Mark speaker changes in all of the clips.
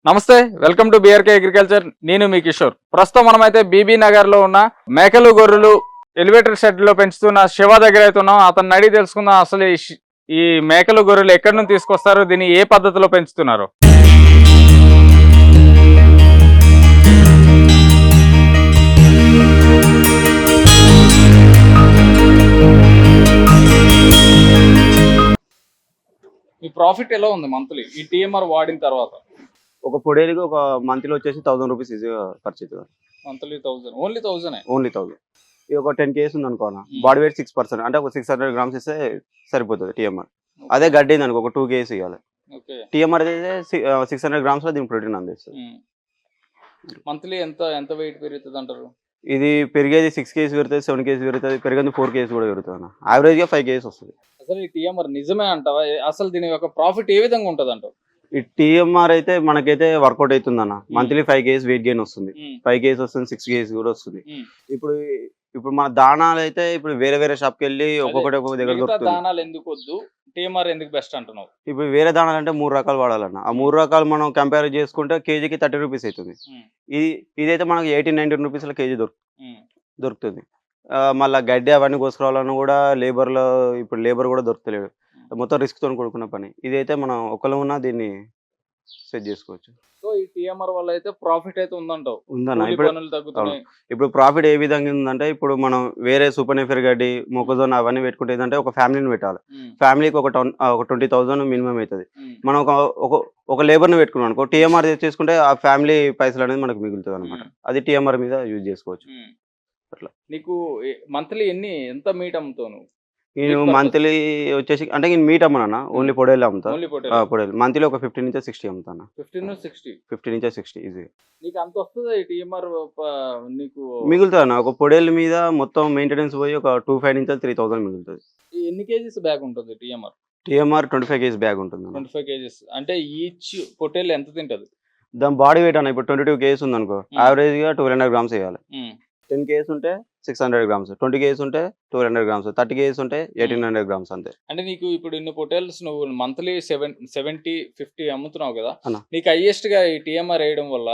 Speaker 1: నమస్తే, welcome to BRK agriculture. నేను మీ కిషోర్. ప్రస్తుతం మనమైతే బీబీ నగర్ లో ఉన్న మేకలు గొర్రెలు ఎలివేటర్ షెడ్ లో పెంచుతున్న శివ దగ్గర అయితే ఉన్నాం. అతన్ని అడిగి తెలుసుకుందాం అసలు ఈ మేకలు గొర్రెలు ఎక్కడి నుంచి తీసుకొస్తారు, దీన్ని ఏ పద్ధతిలో పెంచుతున్నారు. ఈ ప్రాఫిట్ ఎలా ఉంది మంత్లీ ఈ టీఎంఆర్ వాడిన తర్వాత?
Speaker 2: ఒక పొడేలికి ఒక మంత్లీ వచ్చేసి 1000 రూపీస్ ఈజీగా ఖర్చు అవుతుంది.
Speaker 1: Monthly 1000, only 1000?
Speaker 2: ఓన్లీ 1000. ఇది ఒక 10 కేజీస్ ఉంది అనుకోనా, బాడీ వెయిట్ 6%, అంటే ఒక 600 గ్రామ్స్ ఇస్తే సరిపోతుంది టీఎంఆర్. అదే గడ్డి అనుకో ఒక 2 కేజీస్ ఇవ్వాలి. టీఎంఆర్ అయితే 600 గ్రామ్స్ లో దీని ప్రోటీన్ అందిస్తుంది.
Speaker 1: మంత్లీ ఎంత వెయిట్ పెరుగుతుంది అంటారు?
Speaker 2: ఇది పెరిగేది 6 కేజీస్ పెరుగుతుంది, 7 కేజీస్ పెరుగుతుంది, పెరిగేది 4 కేజీస్ కూడా పెరుగుతుంది. యావరేజ్ గా 5 కేజీస్ వస్తుంది.
Speaker 1: అసలు ఈ టీఎంఆర్ నిజమే అంటావా? అసలు దీని యొక్క ప్రాఫిట్ ఏ విధంగా ఉంటది అంటావు?
Speaker 2: ఈ టీఎంఆర్ అయితే మనకైతే వర్కౌట్ అవుతుంది అన్న. మంత్లీ 5 కేజీస్ వెయిట్ గెయిన్ వస్తుంది, 5 కేజీస్ వస్తుంది, 6 కేజీస్ కూడా వస్తుంది. ఇప్పుడు మన దానాలు అయితే ఇప్పుడు వేరే షాప్ కి వెళ్ళి ఒక్కొక్కటి ఒక్కొక్క దగ్గర దొరుకుతుంది.
Speaker 1: దానాలు ఎందుకు వద్దు, టీఎంఆర్ ఎందుకు బెస్ట్ అంటున్నావు?
Speaker 2: ఇప్పుడు వేరే దానాలు అంటే 3 రకాలు వాడాలన్న. ఆ 3 రకాలు మనం కంపేర్ చేసుకుంటే కేజీకి 30 రూపీస్ అవుతుంది. ఇదైతే మనకి 18-19 రూపీస్ కేజీ దొరుకుతుంది. మళ్ళీ గడ్డి అవన్నీ కోసుకురావాలని కూడా ఇప్పుడు లేబర్ కూడా దొరుకుతలేదు. మొత్తం రిస్క్ తో కూడుకున్న పని. ఇదైతే మనం ఒకళ్ళు ఉన్నా దీన్ని సెట్ చేసుకోవచ్చు.
Speaker 1: సో ఈ టీఎంఆర్ వల్ల అయితే ప్రాఫిట్ అయితే ఉందంటావు?
Speaker 2: ఉందన్న. ఇప్పుడు ప్రాఫిట్ ఏ విధంగా ఉందంటే, ఇప్పుడు మనం వేరే సూపర్ నెఫర్ గడ్డి, మొక్కజొన్న అవన్నీ పెట్టుకుంటే ఏంటంటే ఒక ఫ్యామిలీని పెట్టాలి. ఫ్యామిలీకి ఒక 20,000 మినిమం అవుతుంది. మనం ఒక లేబర్ ని పెట్టుకున్నాం అనుకో, టీఎంఆర్ చేసుకుంటే ఆ ఫ్యామిలీ పైసలు అనేది మనకు మిగులుతుంది అనమాట. అది టీఎంఆర్ మీద యూజ్ చేసుకోవచ్చు. అట్లా
Speaker 1: నీకు మంత్లీ ఎంత మీట్ అమ్ముతావు?
Speaker 2: నేను మంత్లీ వచ్చేసి అంటే నేను మీట్ అమ్మనా, ఓన్లీ పొడేలు అమ్ముతా. పొడేలు మంత్లీ ఒక 15 నుంచి 60 అమ్ముతాను. 15 నుంచి 60 ఈజీ.
Speaker 1: నీకు అంత వస్తుంది టీఎంఆర్? నీకు
Speaker 2: మిగులుతుంది ఒక పొడేలు మీద మొత్తం మెయింటెనెన్స్ పోయి ఒక 2500 నుంచి 3000 మిగులుతుంది.
Speaker 1: ఎన్ని కేజీస్ బ్యాగ్ ఉంటుంది టీఎంఆర్?
Speaker 2: 25 కేజీస్ బ్యాగ్ ఉంటుంది.
Speaker 1: 25 కేజీస్ అంటే ఈచ్ పొటేల్ ఎంత తింటది?
Speaker 2: దాని బాడీ వెయిట్ అన్న ఇప్పుడు 22 కేజీస్ ఉంది అనుకో, యావరేజ్ గా 1200 గ్రామ్స్ వేయాలి. 10 కేజీస్ ఉంటే 600 గ్రామ్స్, 20 కేజీస్ ఉంటే 1200 గ్రామ్స్, 30 కేజీస్ ఉంటే 1800 గ్రామ్స్ అంతే.
Speaker 1: అంటే నీకు ఇప్పుడు ఇన్ని పొటేల్స్ నువ్వు మంత్లీ 70-50 అమ్ముతున్నావు కదా, నీకు హైయెస్ట్ గా ఈ టీఎంఆర్ వేయడం వల్ల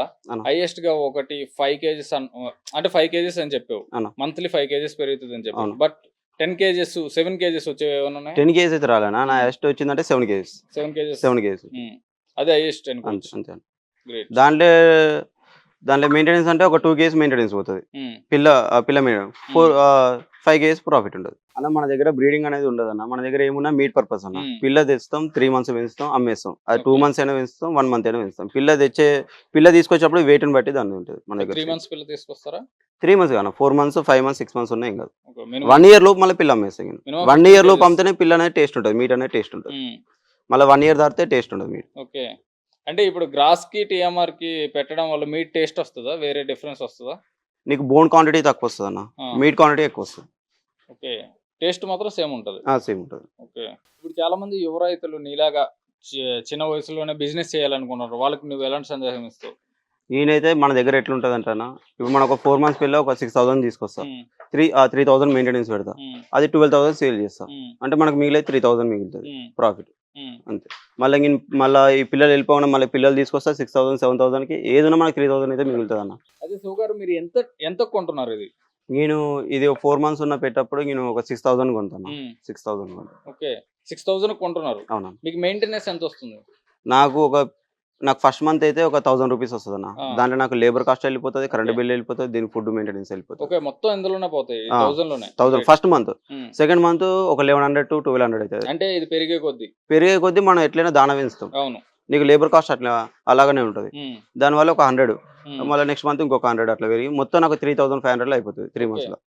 Speaker 1: హైయెస్ట్ గా ఒకటి 5 కేజీస్ అంటే 5 కేజీస్ అని చెప్పావు, మంత్లీ 5 కేజీస్ పెరుగుతుంది అని చెప్పావు. బట్ 10 కేజీస్ 7 కేజీస్ వచ్చేవి ఏమన్నా ఉన్నాయి?
Speaker 2: 10 కేజీస్ అయితే రాలేనా, నా హైయెస్ట్ వచ్చిందంటే 7 కేజీస్. 7 కేజీస్
Speaker 1: అదే హైయెస్ట్
Speaker 2: అంతే. దాంట్లో మెయింటెనెన్స్ అంటే ఒక 2 కేజీస్ మెయింటెనెన్స్ పోతుంది. పిల్ల మీద 5 కేజీస్ ప్రాఫిట్ ఉంటుంది అన్న. మన దగ్గర బ్రీడింగ్ అనేది ఉండదు అన్న. మన దగ్గర ఏమున్నా మీట్ పర్పస్ అన్న. పిల్ల తెస్తాం, 3 మంత్స్ పెంచుతాం, అమ్మేస్తాం. అది 2 మంత్స్ అయినా పెంచుతాం, 1 మంత్ అయినా పెంచుతాం. పిల్ల తీసుకొచ్చినప్పుడు వెయిట్ ని బట్టి దాన్ని ఉంటుంది మన దగ్గర.
Speaker 1: 3 మంత్స్ పిల్ల తీసుకొస్తారా?
Speaker 2: 3 మంత్స్ కాదు, 4 మంత్స్, 5 మంత్స్, 6 మంత్స్ ఉన్నాయి. ఇంకా 1 ఇయర్ లోపు మళ్ళీ పిల్ల అమ్మేస్తాం. 1 ఇయర్ లోపు అమ్మితేనే పిల్ల అనేది టేస్ట్ ఉంటుంది, మీట్ అనేది టేస్ట్ ఉంటుంది. మళ్ళీ 1 ఇయర్ దాటితే టేస్ట్ ఉంటుంది మీట్.
Speaker 1: ఓకే. అంటే ఇప్పుడు గ్రాస్ కి టీఎంఆర్ కి పెట్టడం వల్ల మీట్ టేస్ట్ వస్తుందా, వేరే డిఫరెన్స్ వస్తుందా?
Speaker 2: నీకు బోన్ క్వాంటిటీ తక్కువ వస్తుంది అన్న, మీట్ క్వాంటిటీ ఎక్కువ వస్తుంది.
Speaker 1: ఓకే. టేస్ట్ మాత్రం సేమ్ ఉంటుంది?
Speaker 2: సేమ్ ఉంటుంది.
Speaker 1: ఓకే. ఇప్పుడు చాలా మంది యువ రైతులు నీలాగా చిన్న వయసులోనే బిజినెస్ చేయాలనుకున్నారు, వాళ్ళకి నువ్వు ఎలాంటి సందేశం ఇస్తావు?
Speaker 2: నేనైతే మన దగ్గర ఎట్లుంటది అంటానా, ఇప్పుడు మనకు 4 మంత్స్ పిల్ల ఒక 6000 తీసుకొస్తా, 3000 మెయింటెనెన్స్ పెడతా, అది 12,000 సేల్ చేస్తా. అంటే మనకు మిగిలే 3000 మిగులుతుంది ప్రాఫిట్ అంతే. మళ్ళీ ఈ పిల్లలు వెళ్ళిపోయినా మళ్ళీ పిల్లలు తీసుకొస్తా 6000, 7000 కి ఏదైనా మనకి 3000 అయితే మిగులుతుంది అన్న.
Speaker 1: అదే సుగారు, మీరు ఎంత కొంటున్నారు ఇది?
Speaker 2: నేను ఇది 4 మంత్స్ ఉన్న పెట్టప్పుడు నేను ఒక 6000 కొంటాను. 6000.
Speaker 1: ఓకే, 6000 కొంటున్నారు.
Speaker 2: అవునా.
Speaker 1: మీకు మెయింటెనెన్స్ ఎంత వస్తుంది?
Speaker 2: నాకు ఫస్ట్ మంత్ అయితే ఒక 1000 రూపీస్ వస్తుంది అన్న. దాంట్లో నాకు లేబర్ కాస్ట్ వెళ్ళిపోతుంది, కరెంట్ బిల్ వెళ్ళిపోతుంది, దీని ఫుడ్ మెయింటెనెన్స్ వెళ్ళిపోతుంది.
Speaker 1: ఓకే, మొత్తం ఎందులోనే పోతాయి? 1000
Speaker 2: ఫస్ట్ మంత్. సెకండ్ మంత్ ఒక 1100 to 1200 అవుతుంది.
Speaker 1: అంటే ఇది పెరిగే కొద్దీ
Speaker 2: మనం ఎట్లయినా దాన వేస్తాం.
Speaker 1: అవును.
Speaker 2: నీకు లేబర్ కాస్ట్ అట్లా అలాగనే ఉంటుంది. దానివల్ల ఒక 100, మళ్ళీ నెక్స్ట్ మంత్ ఇంకొక 100 అట్లా పెరిగి మొత్తం నాకు 3500 అయిపోతుంది 3 మంత్స్ లో.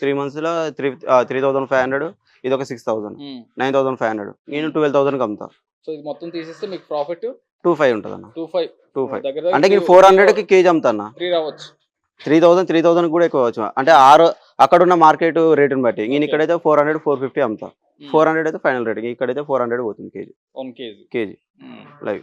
Speaker 2: 3 మంత్స్ లో 3500, ఇది ఒక 6000, 9500. నేను 12,000 అమ్ముతా.
Speaker 1: సో ఇది మొత్తం తీసేస్తే మీకు ప్రాఫిట్
Speaker 2: 25 ఉంటుంది అన్న.
Speaker 1: 25
Speaker 2: అంటే నేను 400 కి కేజీ అమ్ముతా అన్న.
Speaker 1: 3 రావచ్చు.
Speaker 2: 3000 కూడా ఎక్కువ వచ్చు. అంటే అక్కడ ఉన్న మార్కెట్ రేటుని బట్టి. నేను ఇక్కడైతే 400, 450 అమ్ముతా. 400 అయితే ఫైనల్ రేట్. ఇక్కడైతే 400 పోతుంది కేజీ లైవ్.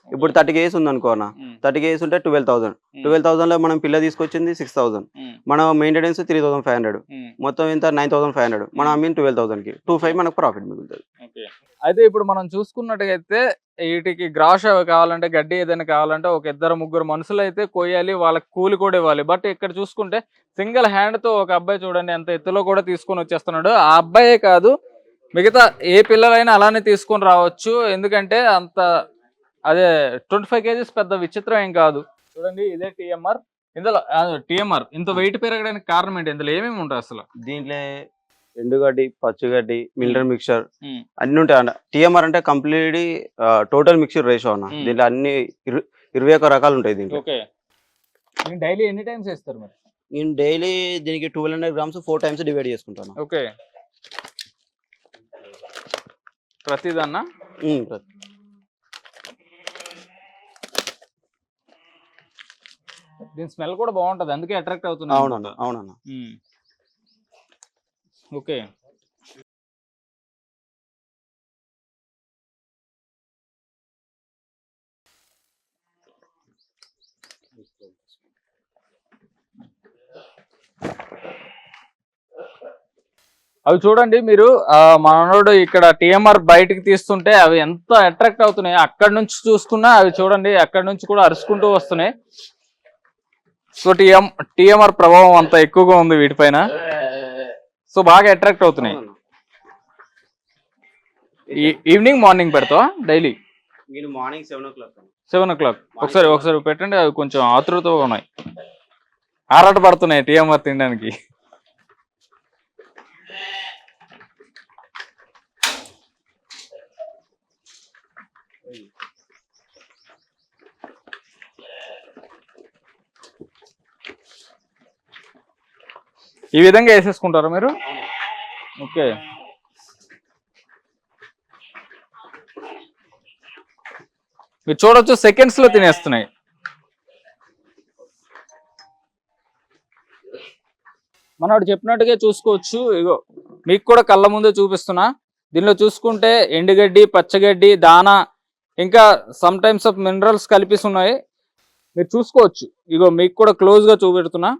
Speaker 2: ఇప్పుడు 30 కేజీస్ ఉంది అనుకో అన్న, 30 కేజీస్ ఉంటే 12,000 లో మనం పిల్ల తీసుకొచ్చింది 6000, మన మెయింటెనెన్స్ 3500, మొత్తం ఎంత 9500. మనం అమ్మిన 12,000 కి 25 మనకు ప్రాఫిట్ మిగులుతుంది.
Speaker 1: అయితే ఇప్పుడు మనం చూసుకున్నట్టుగైతే వీటికి గ్రాష్ అవి కావాలంటే గడ్డి ఏదైనా కావాలంటే ఒక 2-3 మనుషులు అయితే కొయ్యాలి, వాళ్ళకి కూలి కూడా ఇవ్వాలి. బట్ ఇక్కడ చూసుకుంటే సింగిల్ హ్యాండ్ తో ఒక అబ్బాయి చూడండి ఎంత ఎత్తులో కూడా తీసుకొని వచ్చేస్తున్నాడు. ఆ అబ్బాయే కాదు మిగతా ఏ పిల్లలైనా అలానే తీసుకొని రావచ్చు. ఎందుకంటే అంత అదే 25 కేజీస్ పెద్ద విచిత్రం ఏం కాదు. చూడండి ఇదే టీఎంఆర్. ఇందులో టీఎంఆర్ ఇంత వెయిట్ పెరగడానికి కారణం ఏంటి? ఇందులో ఏమేమి ఉంటాయి అసలు?
Speaker 2: దీంట్లో ఎండుగడ్డి, పచ్చిగడ్డి, మిల్లర్ మిక్చర్ అన్ని ఉంటాయి అన్న. టీఎంఆర్ అంటే కంప్లీట్లీ టోటల్ మిక్చర్ రేషియో అన్న. దీంట్లో అన్ని 21 రకాలు ఉంటాయి దీంట్లో.
Speaker 1: ఓకే. డైలీ ఎన్ని టైమ్స్ వేస్తారు మరి?
Speaker 2: నేను డైలీ దీనికి 1200 గ్రామ్స్ 4 టైమ్స్ డివైడ్ చేసుకుంటాను.
Speaker 1: ఓకే. ప్రతిదన్నా? దీని స్మెల్ కూడా బాగుంటది, అందుకే అట్రాక్ట్ అవుతుంది.
Speaker 2: అవునన్నా, అవునన్నా.
Speaker 1: ఓకే. అవి చూడండి మీరు, మనోడు ఇక్కడ టీఎంఆర్ బయటికి తీస్తుంటే అవి ఎంత అట్రాక్ట్ అవుతున్నాయి. అక్కడ నుంచి చూసుకున్నా అవి చూడండి అక్కడ నుంచి కూడా అరుచుకుంటూ వస్తున్నాయి. సో టీఎంఆర్ ప్రభావం అంత ఎక్కువగా ఉంది వీటిపైన. సో బాగా అట్రాక్ట్ అవుతున్నాయి. ఈవినింగ్ మార్నింగ్ పెడతావా డైలీ?
Speaker 2: Morning 7 o'clock.
Speaker 1: 7 o'clock ఒకసారి పెట్టండి. అవి కొంచెం ఆతృతగా ఉన్నాయి, ఆరాట పడుతున్నాయి టీఎంఆర్ తినడానికి. ఈ విధంగా వేసేసుకుంటారా మీరు? ఓకే. మీరు చూడొచ్చు సెకండ్స్ లో తినేస్తున్నాయి. మనోడు చెప్పినట్టుగా చూసుకోవచ్చు. ఇగో మీకు కూడా కళ్ళ ముందే చూపిస్తున్నా. దీనిలో చూసుకుంటే ఎండుగడ్డి, పచ్చగడ్డి, దానా, ఇంకా సమ్ టైమ్స్ ఆఫ్ మినరల్స్ కలిపి ఉన్నాయి. మీరు చూసుకోవచ్చు. ఇగో మీకు కూడా క్లోజ్ గా చూపెడుతున్నా.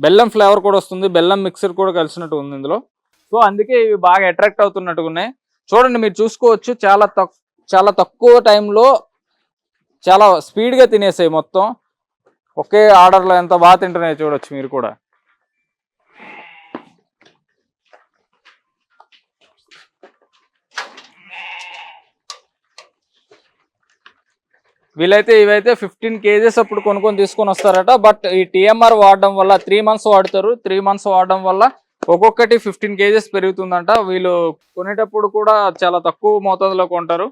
Speaker 1: బెల్లం ఫ్లేవర్ కూడా వస్తుంది, బెల్లం మిక్సర్ కూడా కలిసినట్టు ఉంది ఇందులో. సో అందుకే ఇవి బాగా అట్రాక్ట్ అవుతున్నట్టుగా ఉన్నాయి. చూడండి మీరు చూసుకోవచ్చు, చాలా తక్కువ టైంలో చాలా స్పీడ్గా తినేసాయి మొత్తం. ఒకే ఆర్డర్లో ఎంత బాగా తింటున్నాయి చూడొచ్చు మీరు కూడా. వీళ్ళైతే ఇవైతే 15 కేజెస్ అప్పుడు కొనుక్కొని తీసుకొని వస్తారట. బట్ ఈ టీఎంఆర్ వాడడం వల్ల 3 months వాడతారు. 3 months వాడడం వల్ల ఒక్కొక్కటి 15 కేజెస్ పెరుగుతుందంట. వీళ్ళు కొనేటప్పుడు కూడా చాలా తక్కువ మోతాదులో కొంటారు.